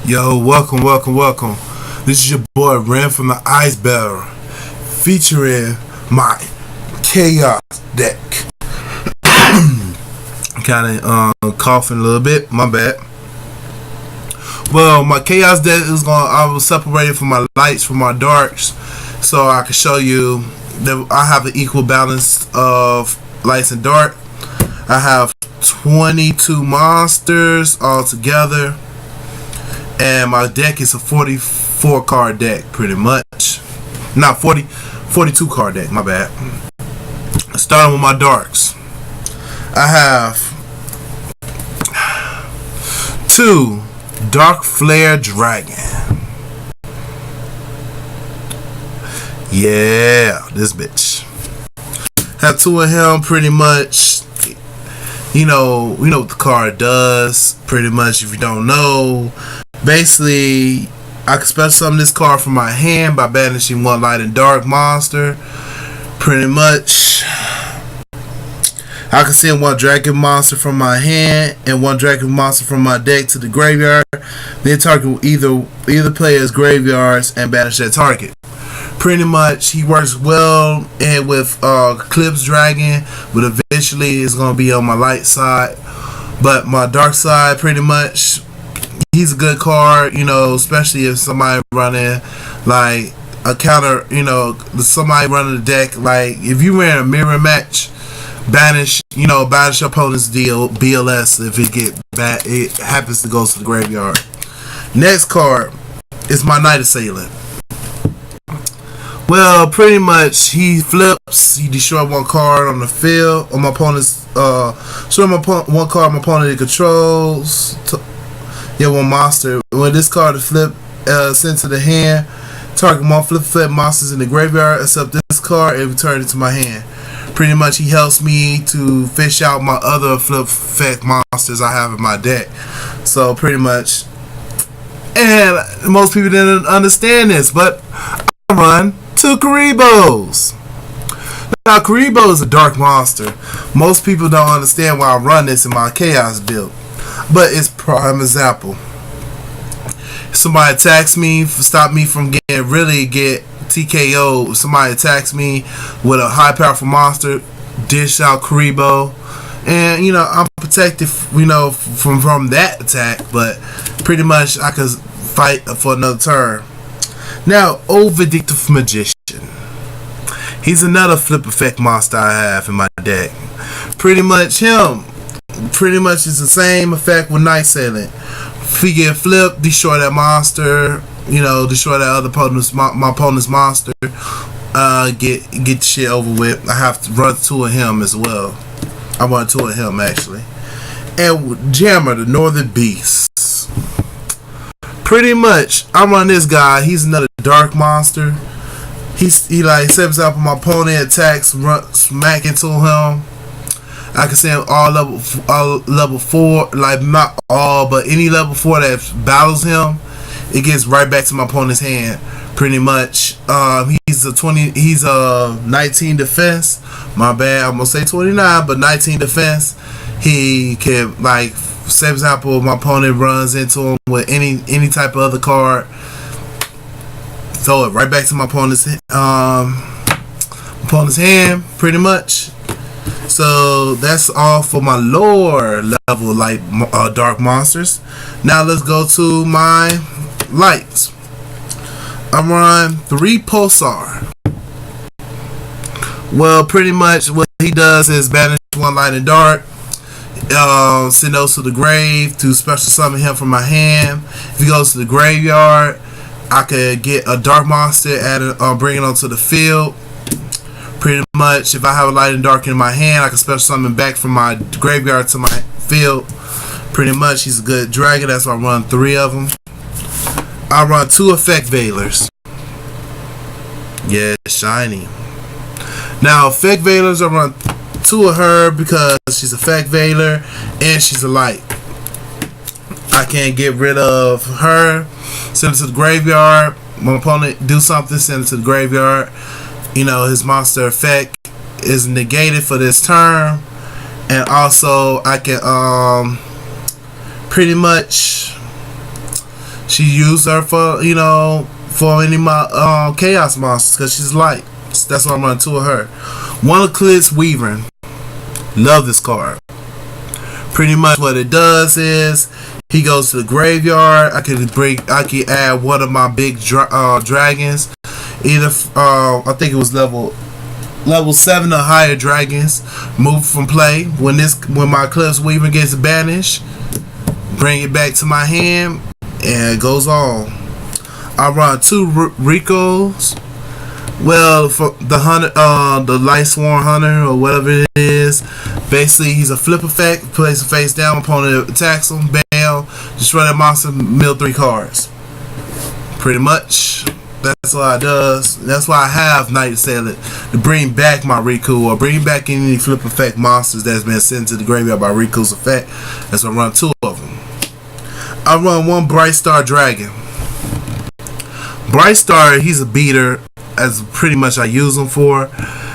Yo, welcome. This is your boy Ren from the Ice Bearer, featuring my Chaos deck. Kind of coughing a little bit. My bad. Well, my Chaos deck is I will separate it from my lights from my darks, so I can show you that I have an equal balance of lights and dark. I have 22 monsters all together. And my deck is a 44 card deck, pretty much. Not 42 card deck, my bad. Starting with my darks. I have 2 Dark Flare Dragon. Yeah, this bitch. Have 2 of him, pretty much. We know what the card does, pretty much. If you don't know, basically, I can special summon this card from my hand by banishing 1 light and dark monster. Pretty much, I can send 1 dragon monster from my hand and 1 dragon monster from my deck to the graveyard. Then target either player's graveyards and banish that target. Pretty much, he works well and with Eclipse Dragon, but eventually it's gonna be on my light side. But my dark side, pretty much, he's a good card, especially if somebody running like a counter, somebody running the deck. Like if you ran a mirror match, banish your opponent's BLS if it happens to go to the graveyard. Next card is my Night Assailant. Well, pretty much he flips. He destroys 1 card on the field on my opponent's. Destroy 1 card my opponent controls. 1 monster. When this card is flipped, sent to the hand, target 1 flip monsters in the graveyard except this card and return it to my hand. Pretty much he helps me to fish out my other flip effect monsters I have in my deck. So pretty much, and most people didn't understand this, but I run 2 Kuribohs. Now Kuriboh is a dark monster. Most people don't understand why I run this in my Chaos build. But it's prime example. If somebody attacks me, stop me from get TKO. If somebody attacks me with a high powerful monster, dish out Kuriboh, and I'm protected, from that attack. But pretty much I could fight for another turn. Now, Old Vindictive Magician. He's another flip effect monster I have in my deck. Pretty much it's the same effect with Night Assailant. If he get flipped, destroy that monster. Destroy that other opponent's my opponent's monster. Get the shit over with. I have to run 2 of him as well. I run 2 of him actually. And with Jammer, the Northern Beast. Pretty much, I run this guy. He's another dark monster. He like, say for example, my opponent attacks, smack into him. I can send all level 4, like not all, but any level 4 that battles him, it gets right back to my opponent's hand. Pretty much, he's a 19 defense. My bad, I'm gonna say 29, but 19 defense. He can, like, say for example, my opponent runs into him with any type of other card, throw it right back to my opponent's hand, pretty much. So that's all for my lower level light dark monsters. Now let's go to my lights. I run 3 Pulsar. Well, pretty much what he does is banish 1 light and dark, send those to the grave to special summon him from my hand. If he goes to the graveyard, I could get a dark monster, bring it onto the field. Pretty much, if I have a light and dark in my hand, I can special summon back from my graveyard to my field. Pretty much, he's a good dragon. That's why I run 3 of them. I run 2 Effect Veilers. Yeah, shiny. Now, Effect Veilers, I run 2 of her because she's Effect Veiler and she's a light. I can't get rid of her. Send it to the graveyard. My opponent do something, send it to the graveyard. His monster effect is negated for this turn, and also I can pretty much She used her for, for any of my chaos monsters because she's light. So that's why I'm running two of her. One Eclipse Weaver. Love this card. Pretty much what it does is he goes to the graveyard. I can add one of my big dragons. Either I think it was level 7 or higher dragons. Move from play. When my Eclipse Weaver gets banished, bring it back to my hand, and it goes on. I run two Ricos. Well, for the hunter, the Lightsworn Hunter or whatever it is, basically he's a flip effect. Plays face down, opponent attacks him, bam, destroy that monster, mill 3 cards. Pretty much, that's what it does. That's why I have Night Sailor to bring back my Riku or bring back any flip effect monsters that's been sent to the graveyard by Riku's effect. That's why I run two of them. I run one Bright Star Dragon. Bright Star, he's a beater. As pretty much I use him for.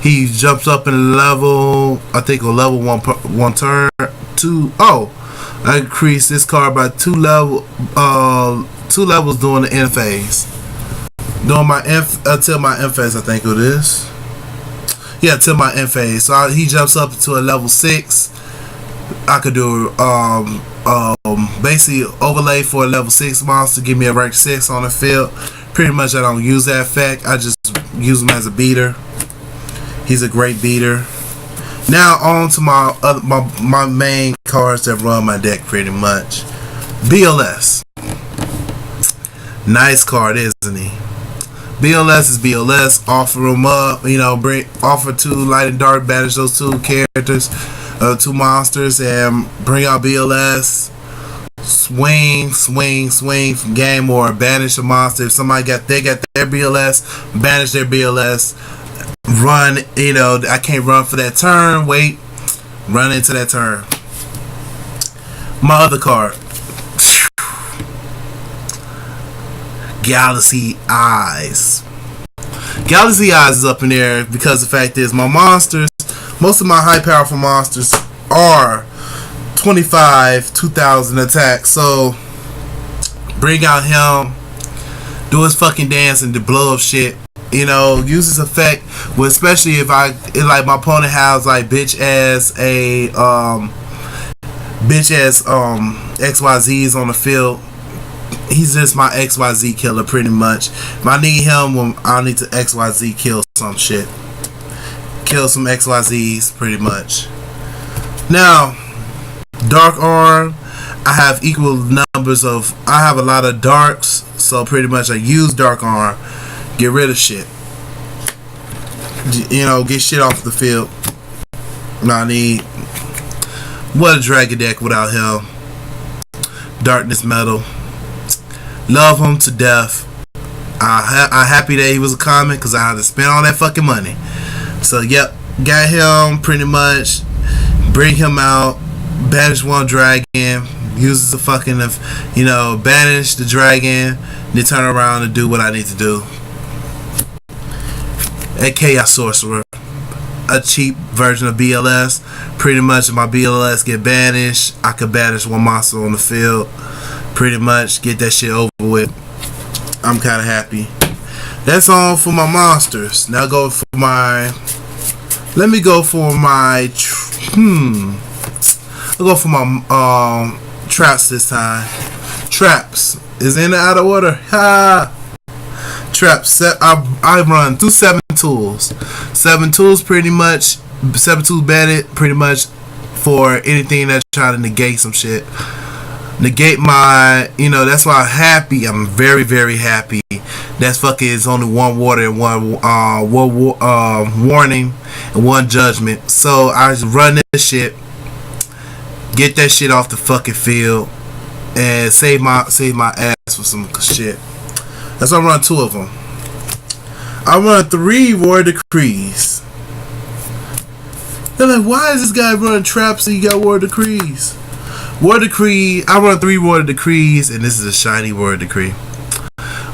He jumps up in level, I think on level one turn. I increase this card by 2 levels during the end phase. During my until my end phase, I think it is. Yeah, till my end phase. So he jumps up to a level 6. I could do basically overlay for a level 6 monster, give me a rank 6 on the field. Pretty much I don't use that effect. I just use him as a beater. He's a great beater. Now on to my main cards that run my deck pretty much. BLS. Nice card, isn't he? BLS is BLS. Offer them up. Offer 2 light and dark. Banish those 2 characters, 2 monsters, and bring out BLS. Swing from game or banish a monster. If somebody got their BLS, banish their BLS. Run, I can't run for that turn. Wait, run into that turn. My other card, Galaxy Eyes. Galaxy Eyes is up in there because the fact is my monsters, most of my high powerful monsters are 25, 2000 attack. So bring out him, do his fucking dance and blow up shit. Use his effect. Well, especially if my opponent has like bitch ass XYZs on the field. He's just my XYZ killer pretty much. If I need him, I need to XYZ kill some shit. Kill some XYZs pretty much. Now, Dark Arm, I have equal numbers of. I have a lot of darks, so pretty much I use Dark Arm. Get rid of shit. Get shit off the field. I need. What a dragon deck without him. Darkness Metal. Love him to death. I'm happy that he was a comic because I had to spend all that fucking money. So yep, got him pretty much. Bring him out. Banish one dragon. Uses the fucking banish the dragon. Then turn around and do what I need to do. A Chaos Sorcerer. A cheap version of BLS. Pretty much if my BLS get banished, I could banish one monster on the field. Pretty much get that shit over with. I'm kind of happy. That's all for my monsters. Now go for my. Let me go for my. I'll go for my traps this time. Traps is in the out of order. Ha. Traps. I run through 7 tools. 7 tools pretty much. 7 tools banned pretty much for anything that's trying to negate some shit. Negate my, that's why I'm happy. I'm very, very happy. That's fucking is only 1 water and 1 warning and 1 judgment. So I just run this shit, get that shit off the fucking field, and save my ass for some shit. That's why I run 2 of them. I run 3 War Decrees. They're like, why is this guy running traps and he got War Decrees? War Decree, I run 3 War Decrees, and this is a shiny War Decree.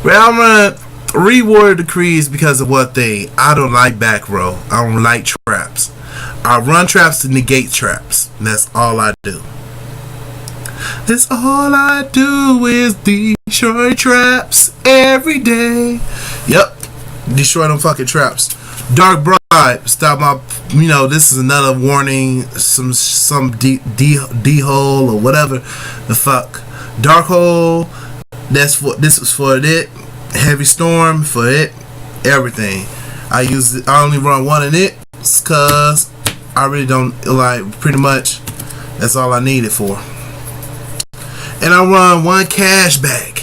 Well, I run 3 War Decrees because of what thing? I don't like back row. I don't like traps. I run traps to negate traps. And that's all I do. That's all I do is these destroy traps every day. Yep, destroy them fucking traps. Dark Bribe, stop my, this is another warning, some D-hole or whatever the fuck. Dark Hole, this is for it. Heavy Storm for it. Everything. I only run one in it because I really don't pretty much that's all I need it for. And I run one cashback.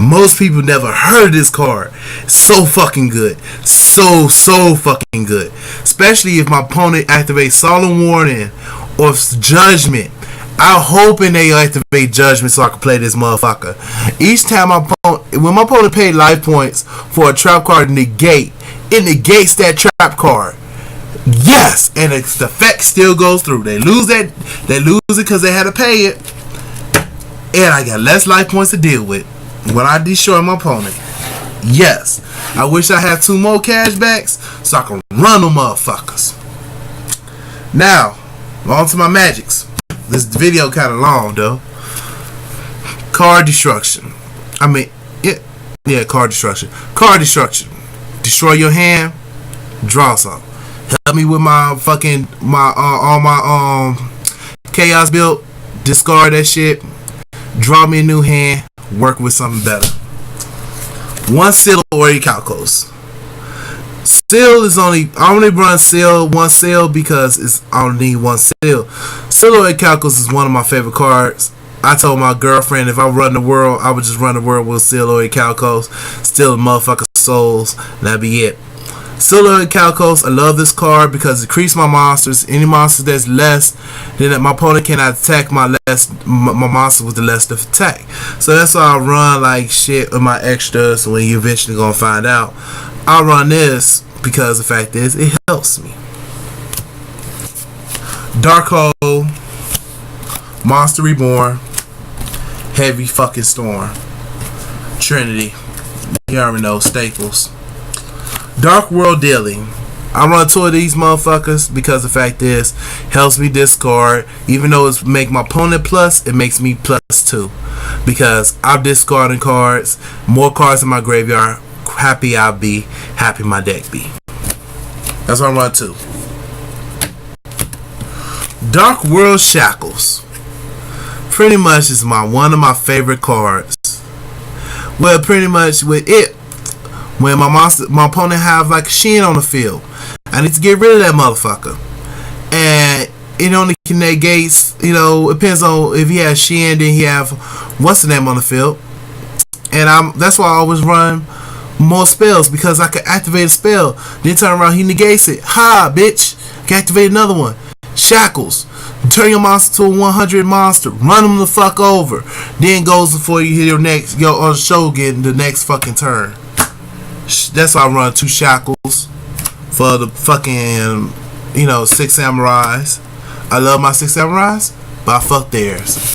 Most people never heard of this card. So fucking good. So fucking good. Especially if my opponent activates Solemn Warning or Judgment. I'm hoping they activate Judgment so I can play this motherfucker. Each time when my opponent paid life points for a trap card negate, it negates that trap card. Yes, and the effect still goes through. They lose it because they had to pay it. And I got less life points to deal with when I destroy my opponent. Yes, I wish I had 2 more cashbacks so I can run them motherfuckers. Now, on to my magics. This video kind of long though. Card destruction. Card destruction. Card destruction. Destroy your hand. Draw some. Help me with my fucking all my chaos build. Discard that shit. Draw me a new hand. Work with something better. 1 Seal Orichalcos. Seal is I only run one seal because I only need 1 seal. Seal Orichalcos is one of my favorite cards. I told my girlfriend if I run the world, I would just run the world with Seal Orichalcos, steal the motherfucking souls, and that'd be it. Seal Orichalcos, I love this card because it increases my monsters. Any monster that's less, then my opponent cannot attack my monster with the less of attack. So that's why I run like shit with my extras. When you eventually gonna find out, I run this because the fact is it helps me. Dark Hole, Monster Reborn, Heavy fucking Storm, Trinity. You already know, staples. Dark World Dealing. I run 2 of these motherfuckers because the fact is helps me discard. Even though it's make my opponent plus, it makes me plus 2 because I'm discarding cards. More cards in my graveyard. Happy I'll be. Happy my deck be. That's why I run 2. Dark World Shackles. Pretty much is one of my favorite cards. Well, pretty much with it. When my opponent have like a Shin on the field, I need to get rid of that motherfucker. And it only can negate, it depends on if he has Shin, then he have what's the name on the field. And that's why I always run more spells because I can activate a spell, then turn around, he negates it. Ha, bitch! Can activate another one. Shackles. Turn your monster to a 100 monster. Run him the fuck over. Then goes before you hit your Shogun the next fucking turn. That's why I run 2 Shackles for the fucking 6 Samurais. I love my 6 Samurais, but I fuck theirs.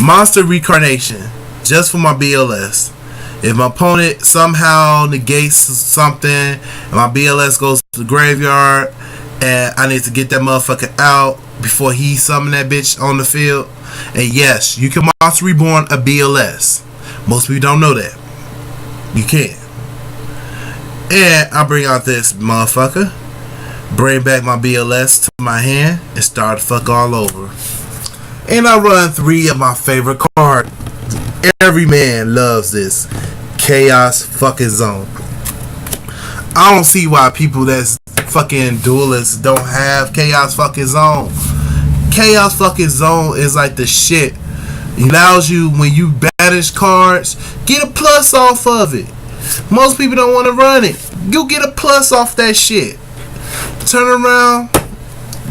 Monster Reincarnation, just for my BLS. If my opponent somehow negates something and my BLS goes to the graveyard and I need to get that motherfucker out before he summon that bitch on the field, and yes, you can Monster Reborn a BLS. Most people don't know that. You can. And I bring out this motherfucker, bring back my BLS to my hand, and start the fuck all over. And I run 3 of my favorite cards. Every man loves this. Chaos fucking Zone. I don't see why people that's fucking duelists don't have Chaos fucking Zone. Chaos fucking Zone is like the shit. It allows you, when you banish cards, get a plus off of it. Most people don't want to run it. You get a plus off that shit. Turn around,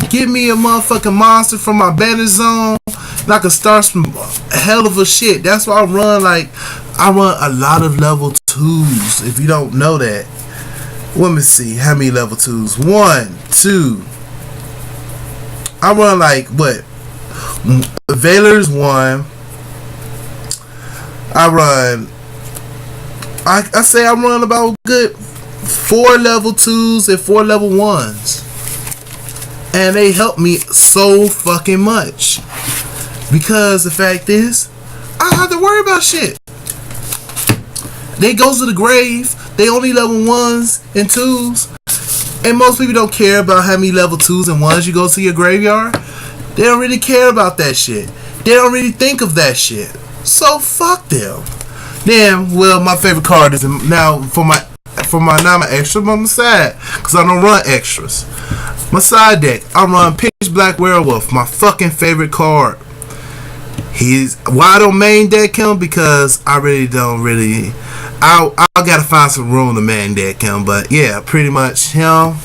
give me a motherfucking monster from my banish zone, and I can start some hell of a shit. That's why I run a lot of level 2s. If you don't know that, let me see how many level 2s. 1, 2. I run like what? Veiler's 1. I say I run about good 4 level 2s and 4 level 1s. And they help me so fucking much. Because the fact is, I have to worry about shit. They goes to the grave. They only level 1s and 2s. And most people don't care about how many level 2s and 1s you go to your graveyard. They don't really care about that shit. They don't really think of that shit. So fuck them. Then, well, my favorite card is now for my extra on the side, because I don't run extras. My side deck, I run Pitch Black Werewolf, my fucking favorite card. Why I don't main deck him? Because I gotta find some room to main deck him. But yeah, pretty much him.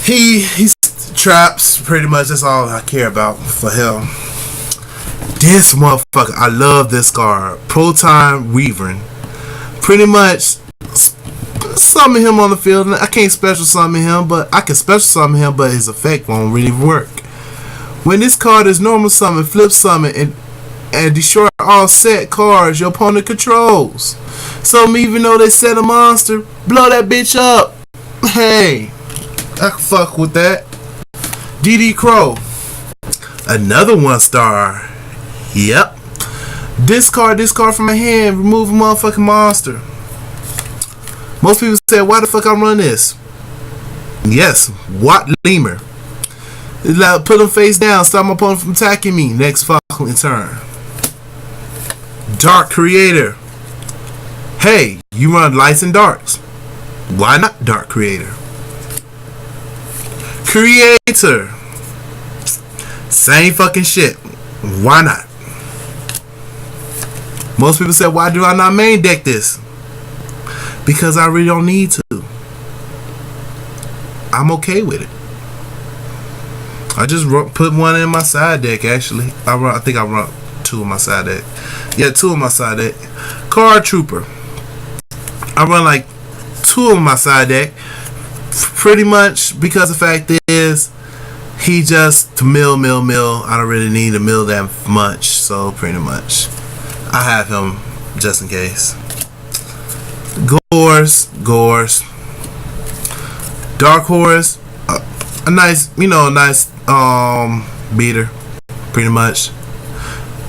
He's traps, pretty much. That's all I care about for him. This motherfucker, I love this card. Proton Reaver. Pretty much summon him on the field. I can't special summon him, but I can special summon him, but his effect won't really work. When this card is normal summon, flip summon, and destroy all set cards your opponent controls. So even though they set a monster, blow that bitch up. Hey, I can fuck with that. DD Crow, another 1-star. Yep. Discard from my hand, remove a motherfucking monster. Most people say, why the fuck I run this? Yes, Watt Lemur. Put him face down, stop my opponent from attacking me next fucking turn. Dark Creator. Hey, you run lights and darks. Why not Dark Creator? Creator. Same fucking shit. Why not? Most people say, why do I not main deck this? Because I really don't need to. I'm okay with it. I just put one in my side deck, actually. I think I run 2 in my side deck. Yeah, 2 in my side deck. Card Trooper. I run like 2 in my side deck. Pretty much because the fact is, he just mill. I don't really need to mill that much. So pretty much, I have him just in case. Gores. Dark Horse. A nice beater, pretty much.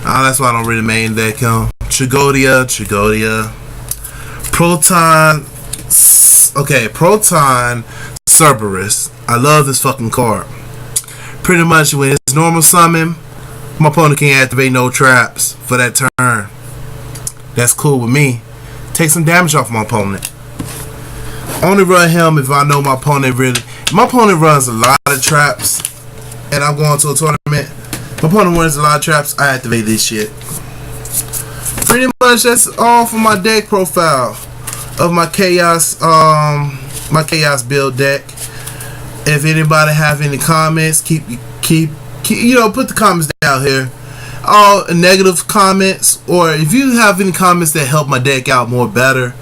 That's why I don't really main deck him. Tragodia. Proton. Okay, Proton Cerberus. I love this fucking card. Pretty much when it's normal summon, my opponent can't activate no traps for that turn. That's cool with me. Take some damage off my opponent. Only run him if I know my opponent really. My opponent runs a lot of traps, and I'm going to a tournament. My opponent runs a lot of traps. I activate this shit. Pretty much that's all for my deck profile of my chaos build deck. If anybody have any comments, keep put the comments down here. All negative comments, or if you have any comments that help my deck out more better,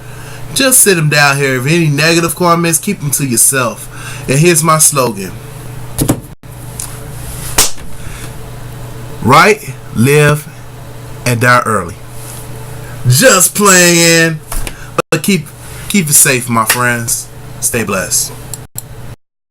just sit them down here. If any negative comments, keep them to yourself. And here's my slogan: write, live, and die early. Just playing, but keep it safe, my friends. Stay blessed.